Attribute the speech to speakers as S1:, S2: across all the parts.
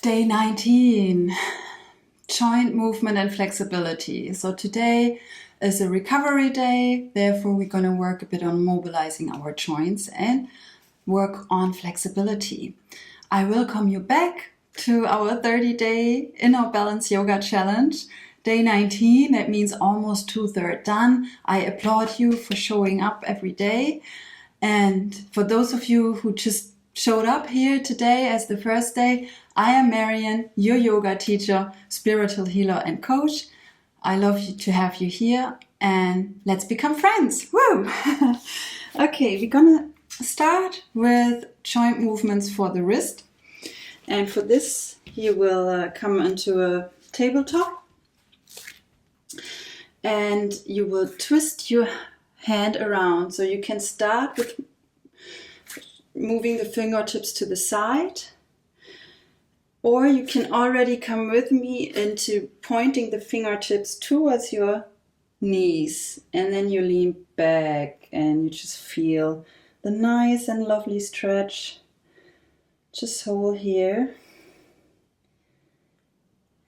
S1: Day 19, joint movement and flexibility. So today is a recovery day, therefore we're going to work a bit on mobilizing our joints and work on flexibility. I welcome you back to our 30-day Inner Balance Yoga Challenge. Day 19, that means almost 2/3 done. I applaud you for showing up every day. And for those of you who just showed up here today as the first day, I am Marion, your yoga teacher, spiritual healer and coach. I love to have you here and let's become friends. Woo! Okay, we're gonna start with joint movements for the wrist. And for this, you will come into a tabletop and you will twist your hand around. So you can start with moving the fingertips to the side, or you can already come with me into pointing the fingertips towards your knees, and then you lean back and you just feel the nice and lovely stretch. Just hold here,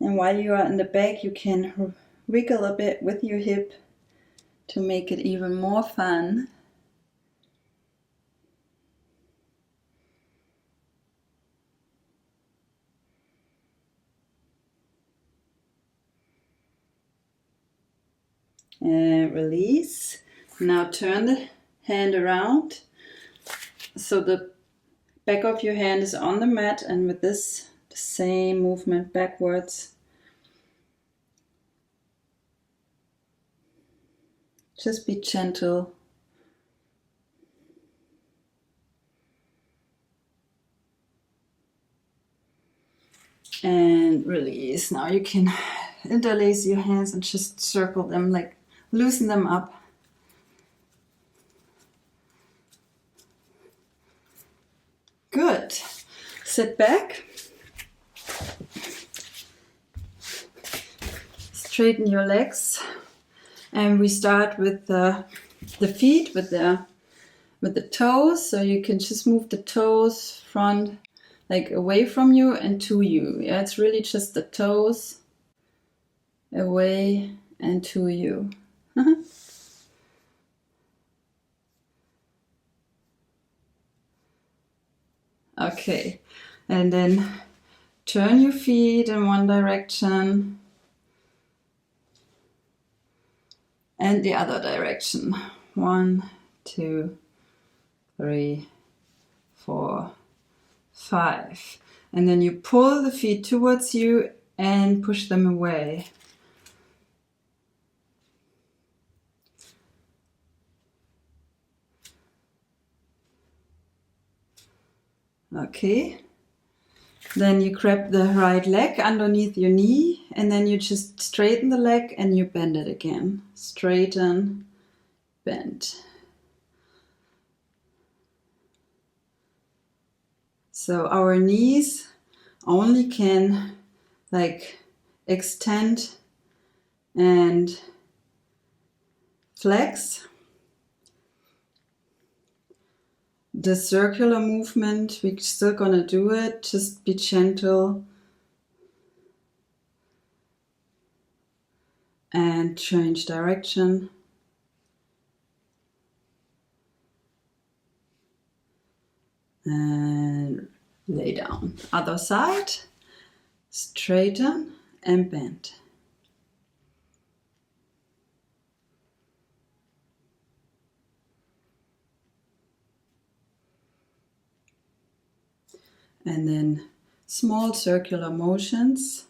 S1: and while you are in the back you can wiggle a bit with your hip to make it even more fun. And release. Now turn the hand around so the back of your hand is on the mat, and with this the same movement backwards. Just be gentle. And release. Now you can interlace your hands and just circle them, like loosen them up. Good. Sit back. Straighten your legs. And we start with the feet, with the toes. So you can just move the toes front, like away from you and to you. Yeah, it's really just the toes away and to you. Okay, and then turn your feet in one direction and the other direction. 1, 2, 3, 4, 5. And then you pull the feet towards you and push them away. Okay, then you grab the right leg underneath your knee, and then you just straighten the leg and you bend it again. Straighten, bend. So our knees only can like extend and flex. The circular movement, we're still gonna do it, just be gentle and change direction. And lay down. Other side, straighten and bend. And then small circular motions.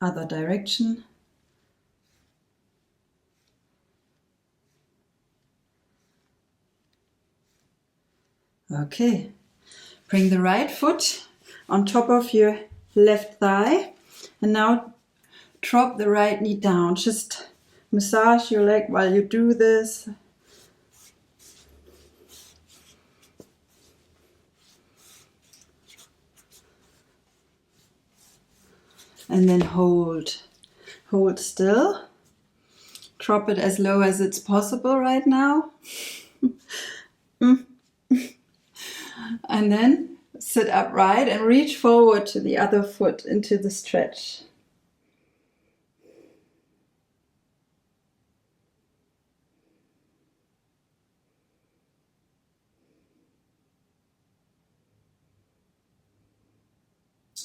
S1: Other direction. Okay, bring the right foot on top of your left thigh, and now drop the right knee down. Just massage your leg while you do this. And then hold still. Drop it as low as it's possible right now. And then sit upright and reach forward to the other foot into the stretch.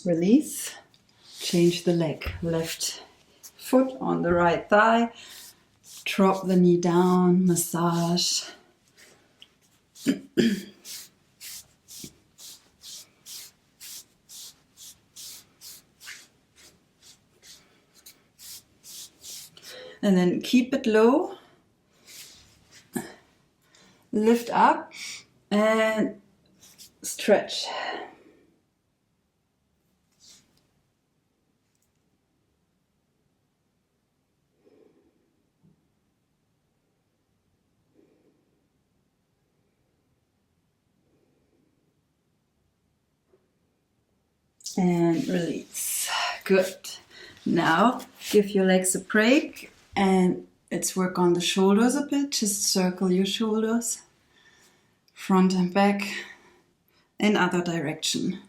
S1: Release. Change the leg. Left foot on the right thigh. Drop the knee down. Massage. And then keep it low. Lift up and stretch. And release. Good. Now give your legs a break and let's work on the shoulders a bit. Just circle your shoulders, front and back, in other direction.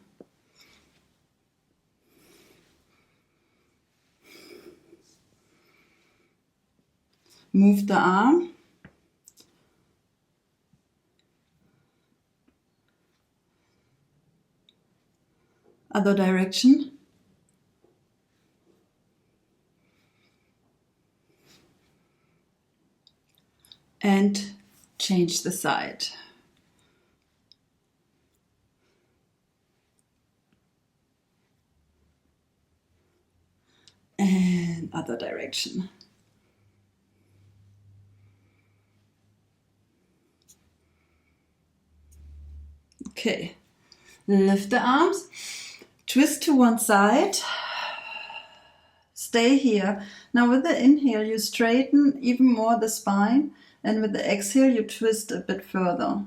S1: Move the arm. Other direction. And change the side. And other direction. Okay, lift the arms, twist to one side, stay here. Now with the inhale you straighten even more the spine, and with the exhale you twist a bit further.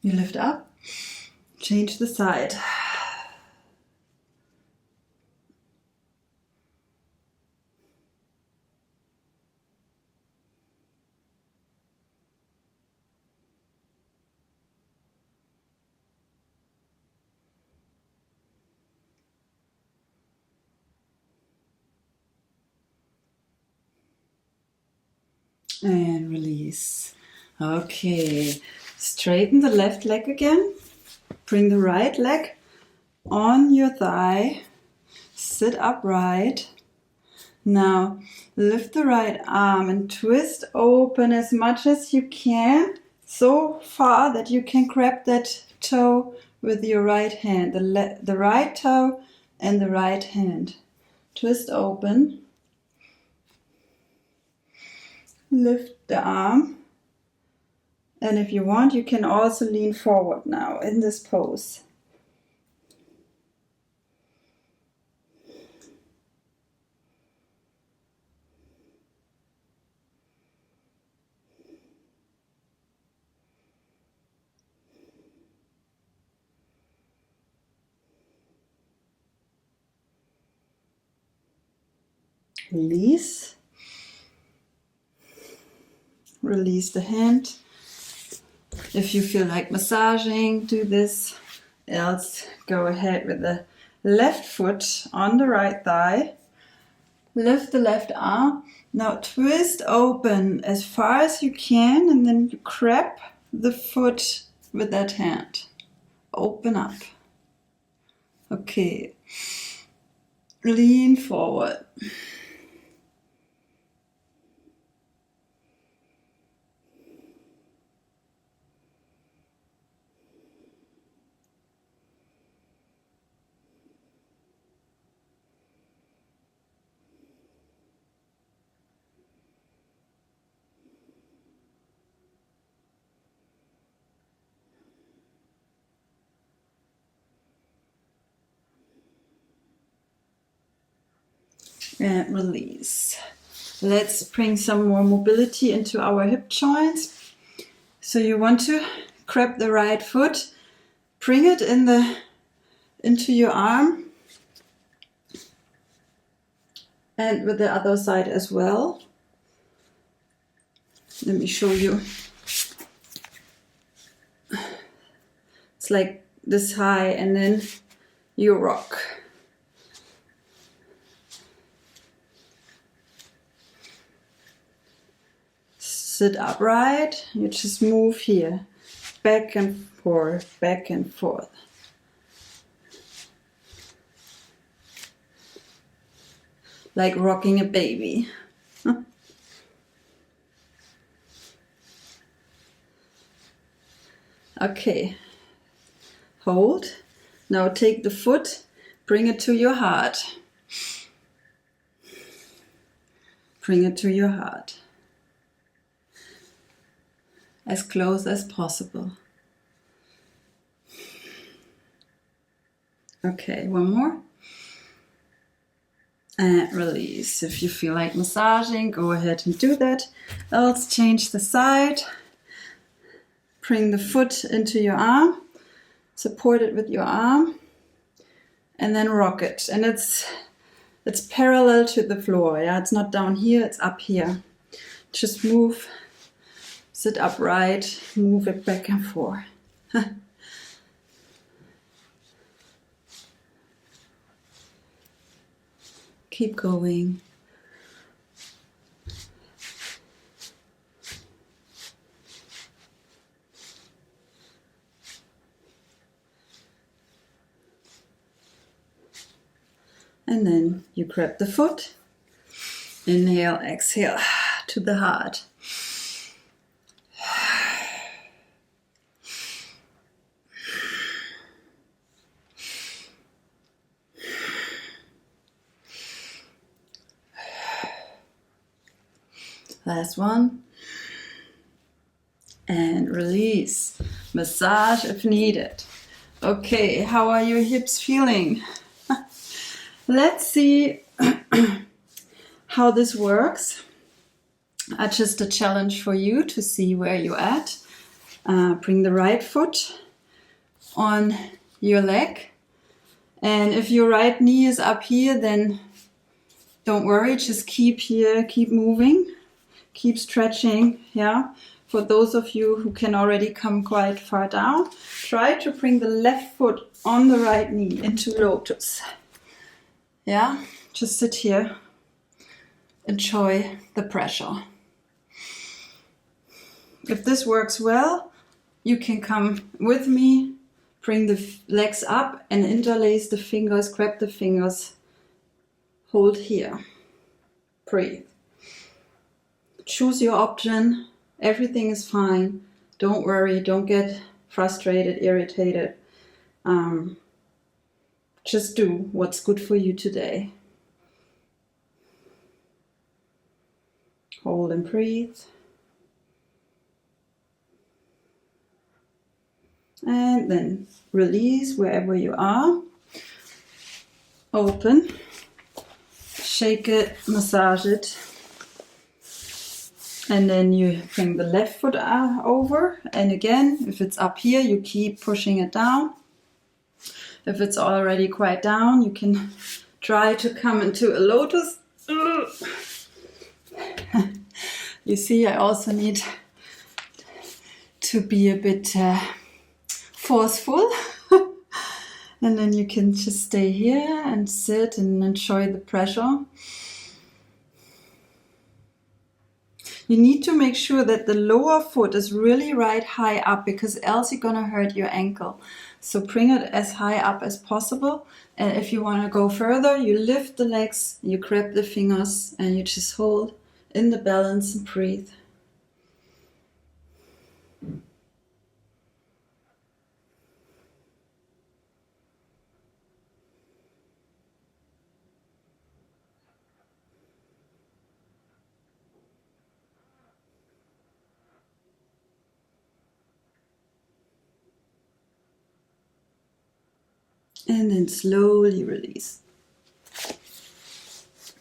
S1: You lift up, change the side. And release. Okay, straighten the left leg again. Bring the right leg on your thigh. Sit upright. Now lift the right arm and twist open as much as you can, so far that you can grab that toe with your right hand, the right toe and the right hand. Twist open. Lift the arm. And if you want, you can also lean forward now in this pose. Release. Release the hand. If you feel like massaging, do this. Else, go ahead with the left foot on the right thigh. Lift the left arm. Now twist open as far as you can and then you grab the foot with that hand. Open up. Okay. Lean forward. And release. Let's bring some more mobility into our hip joints. So you want to grab the right foot Bring it into your arm and with the other side as well. Let me show you. It's like this high, and then you rock. Sit upright. You just move here, back and forth, back and forth. Like rocking a baby. Okay, hold. Now take the foot, bring it to your heart. Bring it to your heart. As close as possible. Okay, one more. And release. If you feel like massaging, go ahead and do that. Else change the side. Bring the foot into your arm, support it with your arm, and then rock it. And it's parallel to the floor, yeah? It's not down here, it's up here. Just move, sit upright, move it back and forth. Keep going. And then you grab the foot, inhale, exhale to the heart. Last one. And release. Massage if needed. Okay, how are your hips feeling? Let's see how this works. Just a challenge for you to see where you're at. Bring the right foot on your leg. And if your right knee is up here, then don't worry, just keep here, keep moving, keep stretching, yeah. For those of you who can already come quite far down, try to bring the left foot on the right knee into lotus. Yeah, just sit here, enjoy the pressure. If this works well, you can come with me, bring the legs up and interlace the fingers, grab the fingers, hold here, breathe. Choose your option, everything is fine, don't worry, don't get frustrated, irritated. Just do what's good for you today. Hold and breathe. And then release wherever you are. Open. Shake it, massage it. And then you bring the left foot over. And again, if it's up here, you keep pushing it down. If it's already quite down, you can try to come into a lotus. You see, I also need to be a bit forceful. And then you can just stay here and sit and enjoy the pressure. You need to make sure that the lower foot is really right high up, because else you're gonna hurt your ankle. So bring it as high up as possible. And if you wanna go further, you lift the legs, you grab the fingers and you just hold in the balance and breathe. And then slowly release.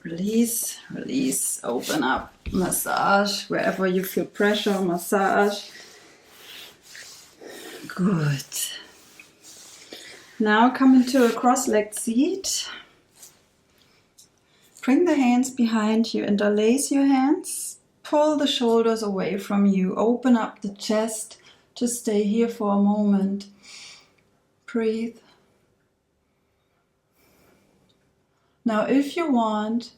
S1: Release, release, open up, massage, wherever you feel pressure, massage. Good. Now come into a cross-legged seat. Bring the hands behind you, interlace your hands. Pull the shoulders away from you. Open up the chest. Just stay here for a moment. Breathe. Now, if you want,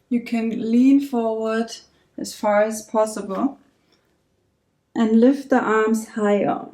S1: you can lean forward as far as possible and lift the arms higher.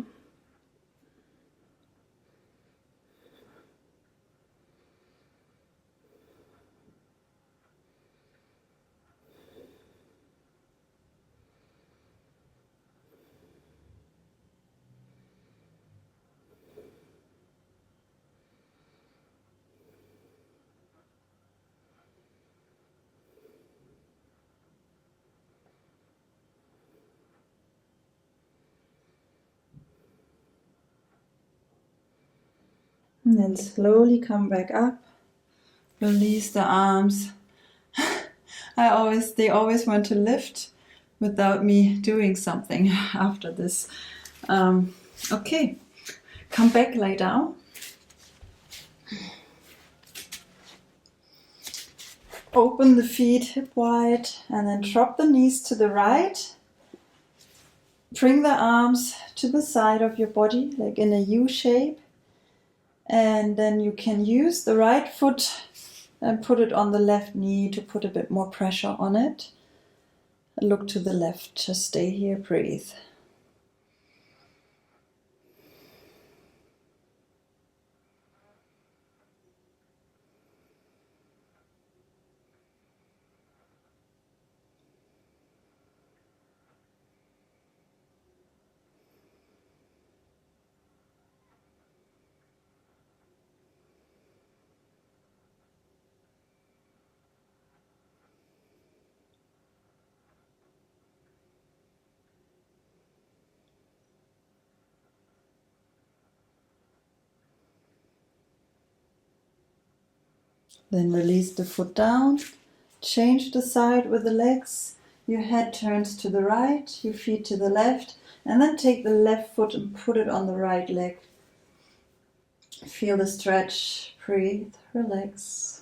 S1: And then slowly come back up. Release the arms. They always want to lift without me doing something after this. Okay, come back, lie down. Open the feet hip wide and then drop the knees to the right. Bring the arms to the side of your body, like in a U shape. And then you can use the right foot and put it on the left knee to put a bit more pressure on it. Look to the left, just stay here, breathe. Then release the foot down, change the side with the legs, your head turns to the right, your feet to the left, and then take the left foot and put it on the right leg. Feel the stretch, breathe, relax.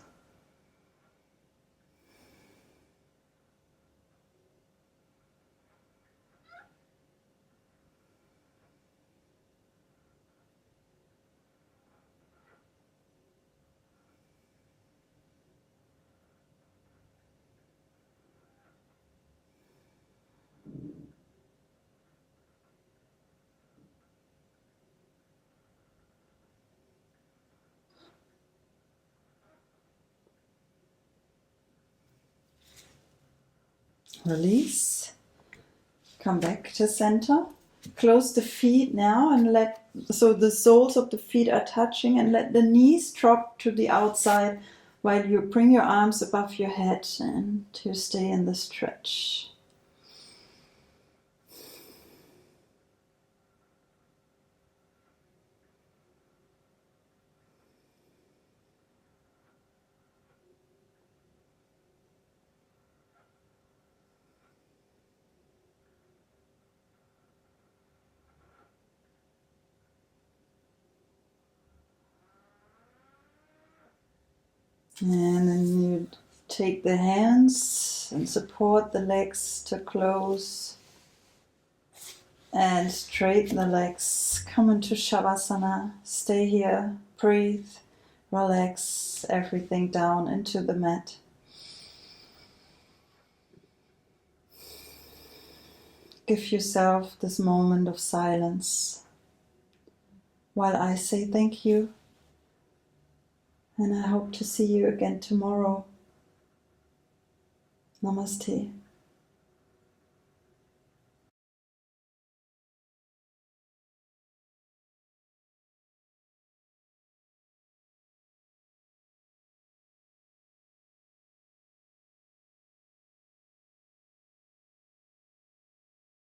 S1: Release. Come back to center. Close the feet now and so the soles of the feet are touching, and let the knees drop to the outside while you bring your arms above your head and to stay in the stretch. And then you take the hands and support the legs to close and straighten the legs. Come into Shavasana. Stay here. Breathe. Relax everything down into the mat. Give yourself this moment of silence while I say thank you. And I hope to see you again tomorrow. Namaste.